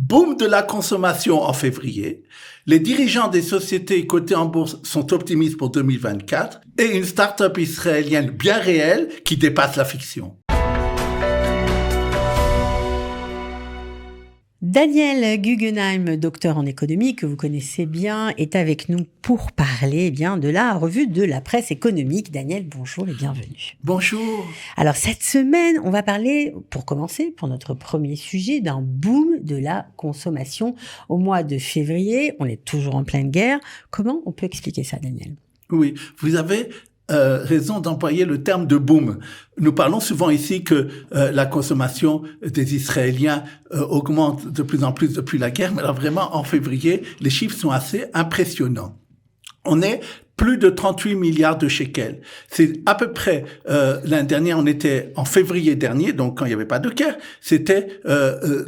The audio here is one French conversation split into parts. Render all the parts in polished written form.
Boom de la consommation en février. Les dirigeants des sociétés cotées en bourse sont optimistes pour 2024 et une start-up israélienne bien réelle qui dépasse la fiction. Daniel Guggenheim, docteur en économie que vous connaissez bien, est avec nous pour parler de la revue de la presse économique. Daniel, bonjour et bienvenue. Bonjour. Alors cette semaine, on va parler, pour commencer, pour notre premier sujet, d'un boom de la consommation au mois de février. On est toujours en pleine guerre. Comment on peut expliquer ça, Daniel ? Oui, vous avez raison d'employer le terme de boom. Nous parlons souvent ici que la consommation des Israéliens augmente de plus en plus depuis la guerre, mais alors vraiment en février, les chiffres sont assez impressionnants. On est plus de 38 milliards de shekels. C'est à peu près, l'année dernière, on était en février dernier, donc quand il n'y avait pas de guerre, c'était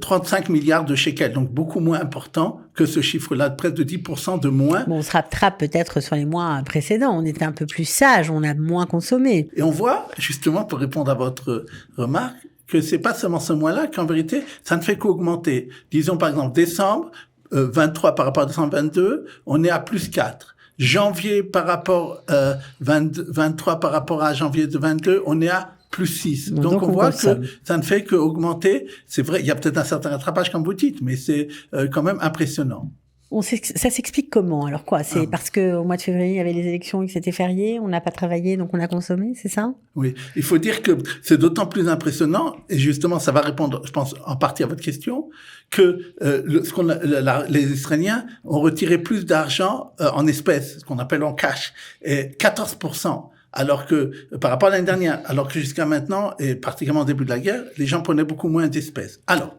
35 milliards de shekels, donc beaucoup moins important que ce chiffre-là, presque de 10% de moins. Bon, on se rattrape peut-être sur les mois précédents, on était un peu plus sage, on a moins consommé. Et on voit, justement, pour répondre à votre remarque, que c'est pas seulement ce mois-là, qu'en vérité, ça ne fait qu'augmenter. Disons par exemple décembre 23 par rapport à décembre 22, on est à plus 4. Janvier par rapport 23 par rapport à janvier de 22, on est à plus 6. Donc on voit que ça ne fait qu'augmenter. C'est vrai, il y a peut-être un certain rattrapage comme vous dites, mais c'est quand même impressionnant. Ça s'explique comment? Alors quoi? C'est parce que au mois de février, il y avait les élections et que c'était férié, on n'a pas travaillé, donc on a consommé, c'est ça? Oui. Il faut dire que c'est d'autant plus impressionnant, et justement, ça va répondre, je pense, en partie à votre question, que les Israéliens ont retiré plus d'argent en espèces, ce qu'on appelle en cash, et 14%. Alors que, par rapport à l'année dernière, alors que jusqu'à maintenant, et particulièrement au début de la guerre, les gens prenaient beaucoup moins d'espèces. Alors,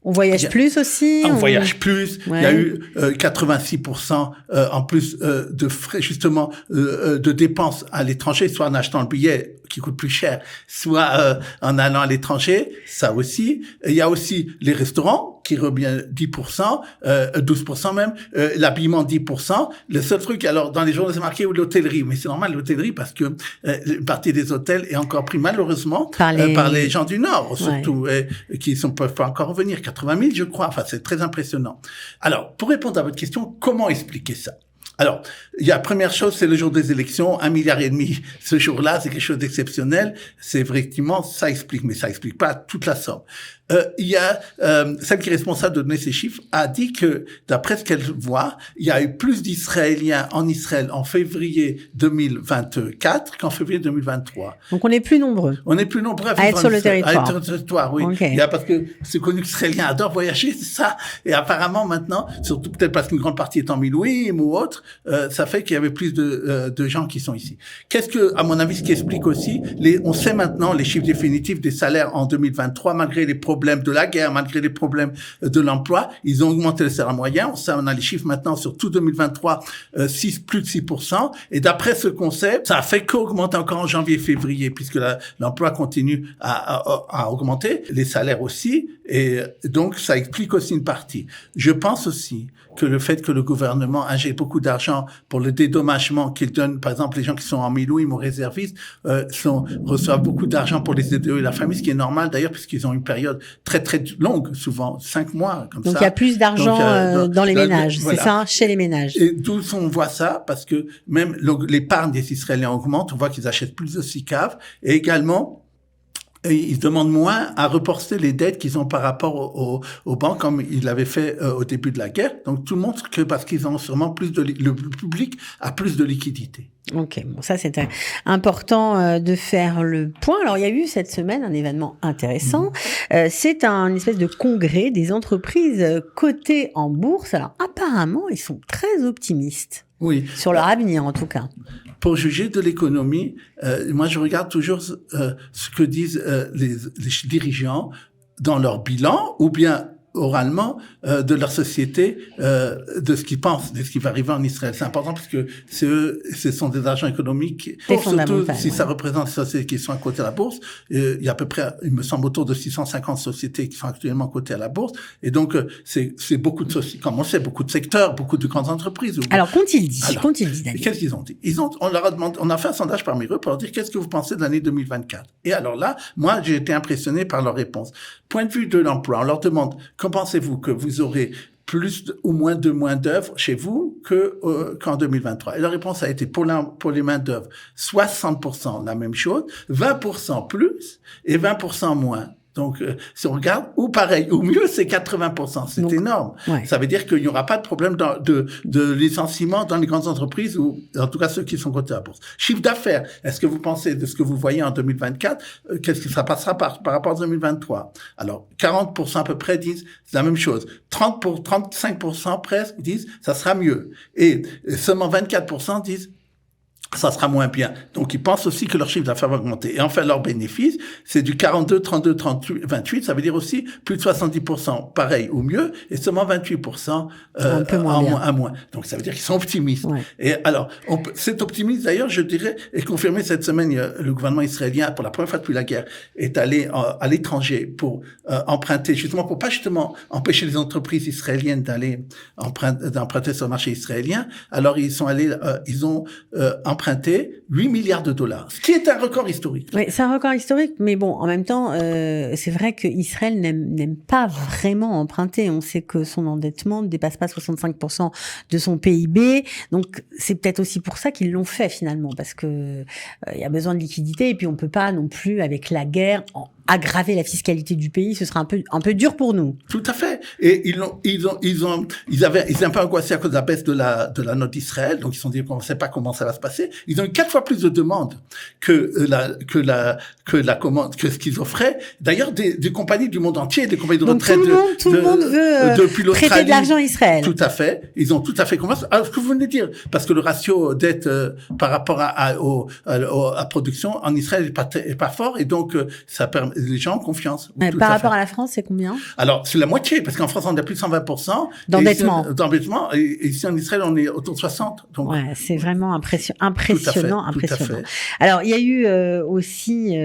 on voyage plus aussi. On voyage plus. Ouais. Il y a eu 86% en plus de frais, justement, de dépenses à l'étranger, soit en achetant le billet qui coûte plus cher, soit en allant à l'étranger. Ça aussi. Il y a aussi les restaurants qui revient 10%, 12% même. L'habillement 10%. Le seul truc, alors dans les journaux c'est marqué l'hôtellerie, mais c'est normal l'hôtellerie parce que une partie des hôtels est encore pris malheureusement par les gens du Nord surtout, qui peuvent pas encore revenir. 80 000, je crois. Enfin, c'est très impressionnant. Alors, pour répondre à votre question, comment expliquer ça? Alors, il y a première chose, c'est le jour des élections, 1,5 milliard. Ce jour-là, c'est quelque chose d'exceptionnel. C'est effectivement, ça explique, mais ça explique pas toute la somme. Il y a celle qui est responsable de donner ces chiffres a dit que d'après ce qu'elle voit, il y a eu plus d'Israéliens en Israël en février 2024 qu'en février 2023. Donc on est plus nombreux. On est plus nombreux à être sur le territoire. À être sur le territoire, oui. Okay. Il y a parce que c'est connu que les Israéliens adorent voyager, c'est ça. Et apparemment maintenant, surtout peut-être parce qu'une grande partie est en Milouim ou autre, ça fait qu'il y avait plus de gens qui sont ici. Qu'est-ce que, à mon avis, ce qui explique aussi, on sait maintenant les chiffres définitifs des salaires en 2023, malgré les problèmes de la guerre, malgré les problèmes de l'emploi, ils ont augmenté le salaire moyen. On a les chiffres maintenant sur tout 2023, plus de 6%. Et d'après ce qu'on sait, ça a fait qu'augmenter encore en janvier, février, puisque l'emploi continue à augmenter, les salaires aussi. Et donc, ça explique aussi une partie. Je pense aussi que le fait que le gouvernement injecte beaucoup d'argent pour le dédommagement qu'il donne, par exemple, les gens qui sont en Milouim ou réservistes, reçoivent beaucoup d'argent pour les aider et la famille, ce qui est normal d'ailleurs, puisqu'ils ont une période très très longue, souvent 5 mois, comme donc, ça. Donc il y a plus d'argent dans les ménages, voilà. C'est ça, chez les ménages. Et d'où on voit ça, parce que même l'épargne des Israéliens augmente, on voit qu'ils achètent plus de SICAV, et également, ils demandent moins à reporter les dettes qu'ils ont par rapport aux banques, comme ils l'avaient fait au début de la guerre. Donc tout montre que parce qu'ils ont sûrement le public a plus de liquidité. Ok, bon ça c'est important de faire le point. Alors il y a eu cette semaine un événement intéressant. C'est un espèce de congrès des entreprises cotées en bourse. Alors apparemment ils sont très optimistes. Oui. Sur leur avenir en tout cas. Pour juger de l'économie, moi je regarde toujours ce que disent les dirigeants dans leur bilan ou bien oralement de leur société, de ce qu'ils pensent, de ce qui va arriver en Israël. C'est important parce que ce sont des agents économiques. Surtout si ça représente des sociétés qui sont à côté à la bourse. Il y a à peu près, il me semble, autour de 650 sociétés qui sont actuellement cotées à la bourse. Et donc, c'est beaucoup de sociétés, comme on sait, beaucoup de secteurs, beaucoup de grandes entreprises. Alors, qu'ont-ils dit, Daniel? Qu'est-ce qu'ils ont dit? On leur a demandé, on a fait un sondage parmi eux pour leur dire qu'est-ce que vous pensez de l'année 2024. Et alors là, moi, j'ai été impressionné par leur réponse. Point de vue de l'emploi, on leur demande Qu'en pensez-vous que vous aurez plus ou moins d'œuvres chez vous qu'en 2023? Et la réponse a été pour les mains d'œuvre 60% la même chose, 20% plus et 20% moins. Donc, si on regarde, ou pareil, ou mieux, c'est 80%. C'est énorme. Ouais. Ça veut dire qu'il n'y aura pas de problème de licenciement dans les grandes entreprises ou, en tout cas, ceux qui sont cotés à la bourse. Chiffre d'affaires. Est-ce que vous pensez de ce que vous voyez en 2024, qu'est-ce que ça passera par rapport à 2023? Alors, 40% à peu près disent la même chose. 35% presque disent ça sera mieux. Et seulement 24% disent ça sera moins bien. Donc, ils pensent aussi que leur chiffre d'affaires va augmenter. Et enfin, leur bénéfice, c'est du 42, 32, 38, 28. Ça veut dire aussi plus de 70%, pareil ou mieux, et seulement 28% un peu moins à moins. Donc, ça veut dire qu'ils sont optimistes. Ouais. Et alors, cet optimisme, d'ailleurs, je dirais, est confirmé cette semaine. Le gouvernement israélien, pour la première fois depuis la guerre, est allé à l'étranger pour emprunter, justement, pour pas justement empêcher les entreprises israéliennes d'emprunter sur le marché israélien. Alors, ils sont allés, ils ont emprunté 8 milliards de dollars, ce qui est un record historique. Oui, c'est un record historique, mais bon, en même temps, c'est vrai qu'Israël n'aime pas vraiment emprunter. On sait que son endettement ne dépasse pas 65% de son PIB, donc c'est peut-être aussi pour ça qu'ils l'ont fait finalement, parce que il y a besoin de liquidité, et puis on peut pas non plus, avec la guerre, aggraver la fiscalité du pays, ce sera un peu dur pour nous. Tout à fait. Et ils avaient un peu angoissé à cause de la baisse de la note d'Israël, donc ils se sont dit qu'on ne sait pas comment ça va se passer. Ils ont eu 4 fois plus de demandes que ce qu'ils offraient. D'ailleurs, des compagnies du monde entier, des compagnies de retraite. Tout le monde veut prêter de l'argent à Israël. Tout à fait. Ils ont tout à fait confiance. Alors, ce que vous venez de dire, parce que le ratio dette par rapport à production en Israël est pas fort, et donc ça permet les gens ont confiance. Par rapport à la France, c'est combien? Alors, c'est la moitié, parce qu'en France, on a plus de 120% d'endettement. Et ici, en Israël, on est autour de 60%. Donc, ouais, c'est vraiment impressionnant. Tout à fait. Alors, il y a eu aussi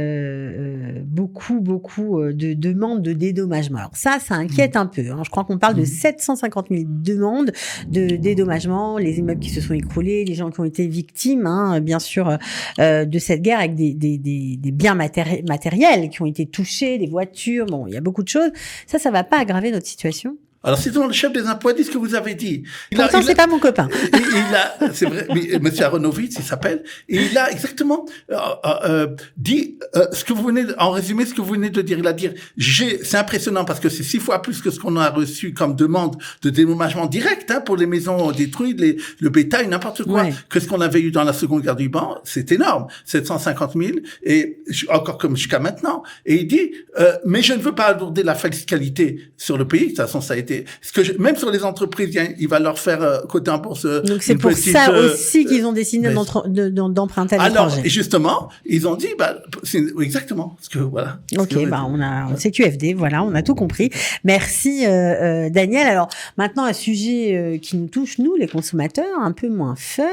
beaucoup de demandes de dédommagement. Alors ça inquiète un peu. Hein. Je crois qu'on parle de 750 000 demandes de dédommagement, les immeubles qui se sont écroulés, les gens qui ont été victimes, hein, bien sûr, de cette guerre, avec des biens matériels qui ont été touchés, des voitures. Bon, il y a beaucoup de choses. Ça va pas aggraver notre situation? Alors, c'est le chef des impôts a dit ce que vous avez dit. Pourtant, c'est pas mon copain. C'est vrai, mais monsieur Aronovitch, il s'appelle, et il a exactement dit ce que vous venez, en résumé, ce que vous venez de dire. Il a dit, c'est impressionnant parce que c'est 6 fois plus que ce qu'on a reçu comme demande de dédommagement direct, hein, pour les maisons détruites, le bétail, n'importe quoi, ouais, que ce qu'on avait eu dans la Seconde Guerre du Liban. C'est énorme, 750 000, et encore comme jusqu'à maintenant. Et il dit, mais je ne veux pas alourdir la fiscalité sur le pays. De toute façon, ça a été même sur les entreprises, il va leur faire coter en bourse. Donc c'est pour ça aussi qu'ils ont décidé d'emprunter à l'étranger. Alors, et justement, ils ont dit, c'est exactement ce que, voilà. Ok, c'est QFD, voilà, on a tout compris. Merci, Daniel. Alors, maintenant, un sujet qui nous touche, nous, les consommateurs, un peu moins fun.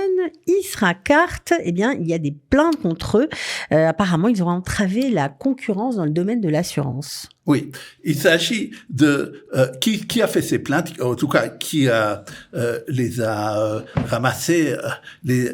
Isracart, eh bien, il y a des plaintes contre eux. Apparemment, ils ont entravé la concurrence dans le domaine de l'assurance. Oui, il s'agit de qui a fait ces plaintes, en tout cas qui les a ramassées,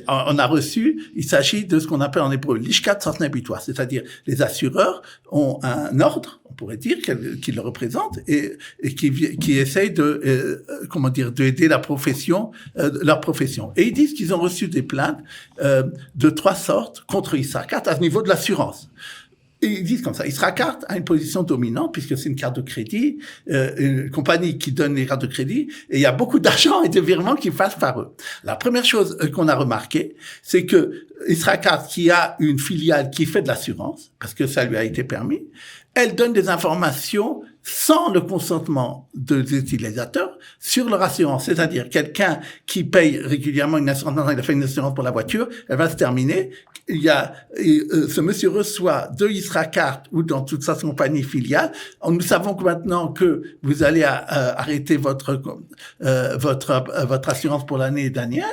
on a reçu. Il s'agit de ce qu'on appelle en hébreu l'ishkat sasna bitoire, c'est-à-dire les assureurs ont un ordre, on pourrait dire, qui le représente et qui essaye d'aider la profession, leur profession. Et ils disent qu'ils ont reçu des plaintes de 3 sortes contre Isracart à ce niveau de l'assurance. Et ils disent comme ça, Isracart a une position dominante puisque c'est une carte de crédit, une compagnie qui donne les cartes de crédit, et il y a beaucoup d'argent et de virements qui passent par eux. La première chose qu'on a remarqué, c'est que Isracart, qui a une filiale qui fait de l'assurance, parce que ça lui a été permis, elle donne des informations sans le consentement des utilisateurs sur leur assurance. C'est-à-dire, quelqu'un qui paye régulièrement une assurance, il a fait une assurance pour la voiture, elle va se terminer. Ce monsieur reçoit de Isracart ou dans toute sa compagnie filiale. Nous savons que maintenant que vous allez arrêter votre assurance pour l'année dernière.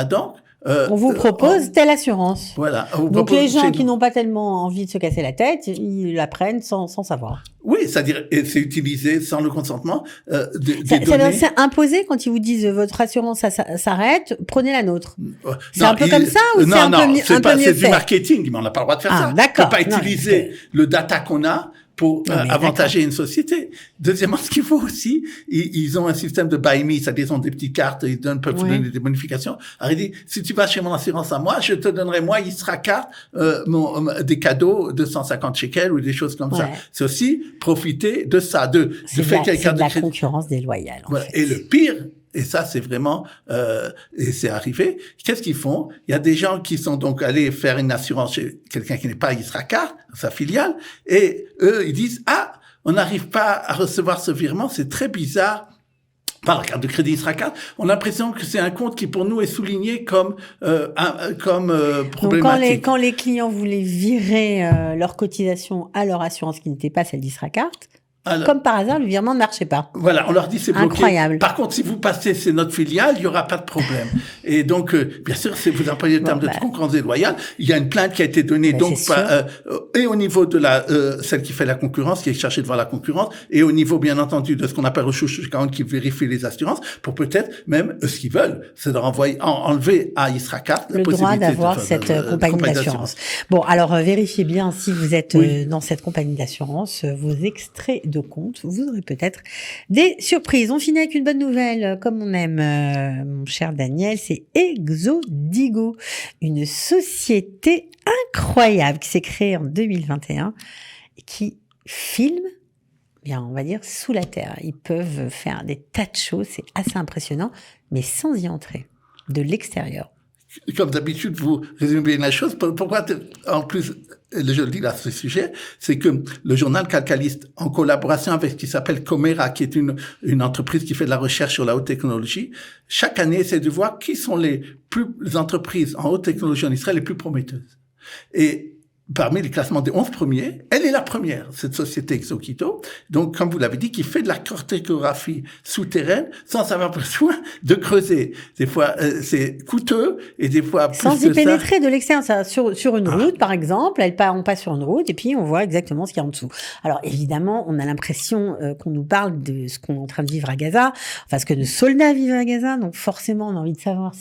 Donc, on vous propose telle assurance. Voilà. Donc les gens qui n'ont pas tellement envie de se casser la tête, ils la prennent sans savoir. Oui, c'est-à-dire c'est utilisé sans le consentement des données. C'est imposé quand ils vous disent votre assurance s'arrête, prenez la nôtre. C'est un peu comme ça ou c'est un peu mieux fait? C'est du marketing, mais on n'a pas le droit de faire ça. D'accord. On peut pas utiliser le data qu'on a pour Non, mais avantager une société. Deuxièmement, ce qu'il faut aussi, ils ont un système de buy me, c'est-à-dire ils ont des petites cartes, peuvent te donner des bonifications. Alors il dit, si tu vas chez mon assurance à moi, je te donnerai moi, Yisra Card, des cadeaux de 150 shekels ou des choses comme ça. C'est aussi profiter de ça, de fait quelqu'un de la concurrence déloyale. Voilà. Et le pire, et ça, c'est vraiment, et c'est arrivé. Qu'est-ce qu'ils font? Il y a des gens qui sont donc allés faire une assurance chez quelqu'un qui n'est pas Yisracar, sa filiale, et eux, ils disent, on n'arrive pas à recevoir ce virement, c'est très bizarre. Par la carte de crédit Yisracar, on a l'impression que c'est un compte qui pour nous est souligné comme problématique. Donc quand les clients voulaient virer leur cotisation à leur assurance qui n'était pas celle d'Yisracar, comme par hasard, le virement ne marchait pas. Voilà, on leur dit c'est bloqué. Incroyable. Par contre, si vous passez, c'est notre filiale, il y aura pas de problème. Et donc, bien sûr, si vous employez le terme de concurrence déloyale, il y a une plainte qui a été donnée et au niveau de celle qui fait la concurrence, qui est chargée de voir la concurrence, et au niveau, bien entendu, de ce qu'on appelle Rochouch qui vérifie les assurances, pour peut-être même ce qu'ils veulent, c'est de enlever à Yisracar le droit d'avoir cette compagnie d'assurance. Bon, alors vérifiez bien si vous êtes dans cette compagnie d'assurance, vos extraits de compte, vous aurez peut-être des surprises. On finit avec une bonne nouvelle, comme on aime, mon cher Daniel, c'est Exodigo, une société incroyable qui s'est créée en 2021 et qui filme, bien, on va dire, sous la terre. Ils peuvent faire des tas de choses, c'est assez impressionnant, mais sans y entrer, de l'extérieur. Comme d'habitude, vous résumez bien la chose. Pourquoi, en plus, je le dis là, ce sujet, c'est que le journal Calcaliste, en collaboration avec ce qui s'appelle Comera, qui est une entreprise qui fait de la recherche sur la haute technologie, chaque année essaie de voir qui sont les entreprises en haute technologie en Israël les plus prometteuses. Et parmi les classements des 11 premiers, elle est la première, cette société Exokito. Donc, comme vous l'avez dit, qui fait de la cartographie souterraine sans avoir besoin de creuser. Des fois, c'est coûteux et des fois plus sans y pénétrer de l'extérieur. Ça, sur une route, par exemple, on passe sur une route et puis on voit exactement ce qu'il y a en dessous. Alors, évidemment, on a l'impression qu'on nous parle de ce qu'on est en train de vivre à Gaza, enfin, ce que nos soldats vivent à Gaza. Donc, forcément, on a envie de savoir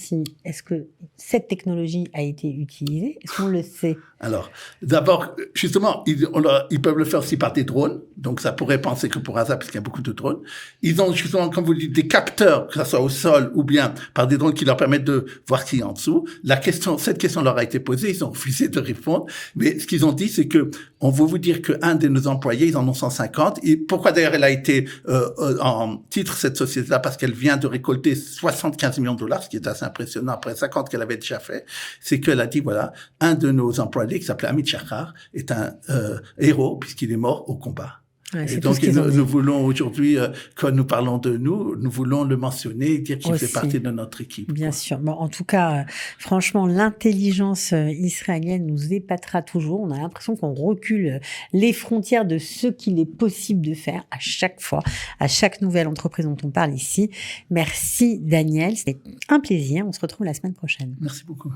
est-ce que cette technologie a été utilisée? Est-ce qu'on le sait? Alors, d'abord, justement, ils peuvent le faire aussi par des drones. Donc, ça pourrait penser que pour hasard, parce qu'il y a beaucoup de drones. Ils ont justement, comme vous le dites, des capteurs, que ce soit au sol ou bien par des drones qui leur permettent de voir ce qu'il y a en dessous. Cette question leur a été posée. Ils ont refusé de répondre. Mais ce qu'ils ont dit, c'est que on veut vous dire qu'un de nos employés, ils en ont 150. Et pourquoi d'ailleurs elle a été en titre, cette société-là? Parce qu'elle vient de récolter 75 millions de dollars, ce qui est assez impressionnant après 50 qu'elle avait déjà fait. C'est qu'elle a dit, voilà, un de nos employés qui s'appelait Amit Shachar est un héros puisqu'il est mort au combat. Ouais, et donc, nous voulons aujourd'hui, quand nous parlons de nous voulons le mentionner et dire qu'il fait partie de notre équipe. Bien sûr. Bon, en tout cas, franchement, l'intelligence israélienne nous épatera toujours. On a l'impression qu'on recule les frontières de ce qu'il est possible de faire à chaque fois, à chaque nouvelle entreprise dont on parle ici. Merci, Daniel. C'était un plaisir. On se retrouve la semaine prochaine. Merci beaucoup.